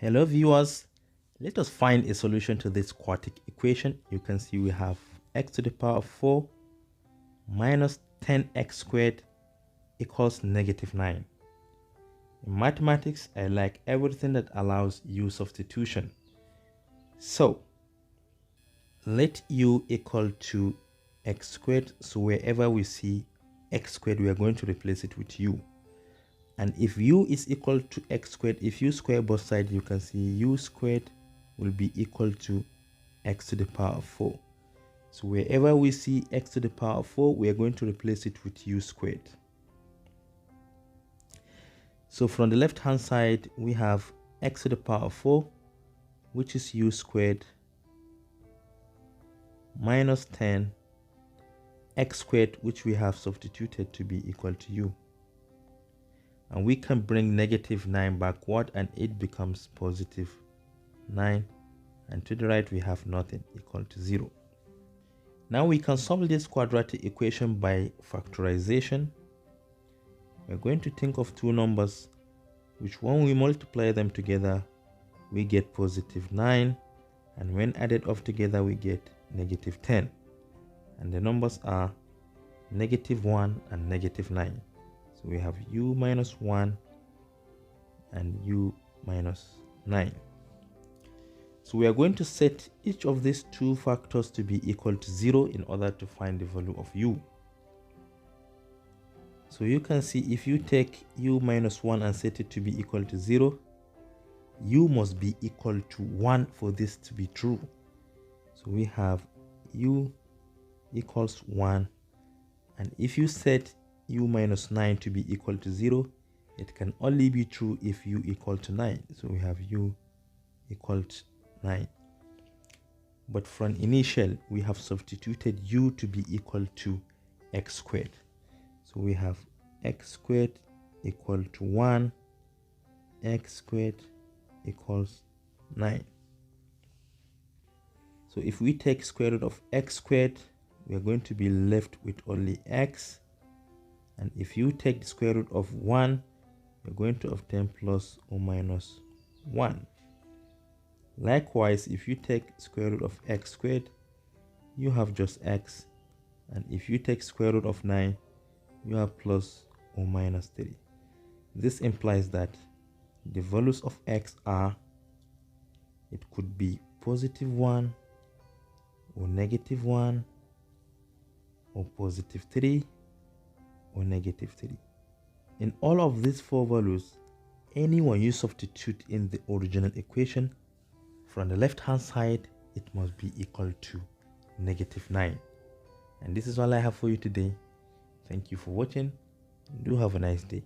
Hello viewers, let us find a solution to this quartic equation. You can see we have x to the power of 4 minus 10x squared equals -9. In mathematics, I like everything that allows u substitution. So let u equal to x squared. So wherever we see x squared, we are going to replace it with u. And if u is equal to x squared, if you square both sides, you can see u squared will be equal to x to the power of 4. So wherever we see x to the power of 4, we are going to replace it with u squared. So from the left hand side, we have x to the power of 4, which is u squared, minus 10 x squared, which we have substituted to be equal to u. And we can bring -9 backward and it becomes +9, and to the right we have nothing, equal to 0. Now we can solve this quadratic equation by factorization. We're going to think of two numbers which, when we multiply them together, we get +9, and when added up together we get -10, and the numbers are -1 and -9. So we have u minus 1 and u minus 9. So we are going to set each of these two factors to be equal to 0 in order to find the value of u. So you can see, if you take u minus 1 and set it to be equal to 0, u must be equal to 1 for this to be true. So we have u equals 1, and if you set u minus 9 to be equal to 0, it can only be true if u equal to 9. So we have u equal to 9. But from initial, we have substituted u to be equal to x squared. So we have x squared equal to 1, x squared equals 9. So if we take square root of x squared, we are going to be left with only x. And if you take the square root of 1, you're going to obtain plus or minus 1. Likewise, if you take square root of x squared, you have just x. And if you take square root of 9, you have plus or minus 3. This implies that the values of x are, it could be +1 or -1 or +3 or -3. In all of these four values, any one you substitute in the original equation, from the left hand side it must be equal to -9. And this is all I have for you today. Thank you for watching. Do have a nice day.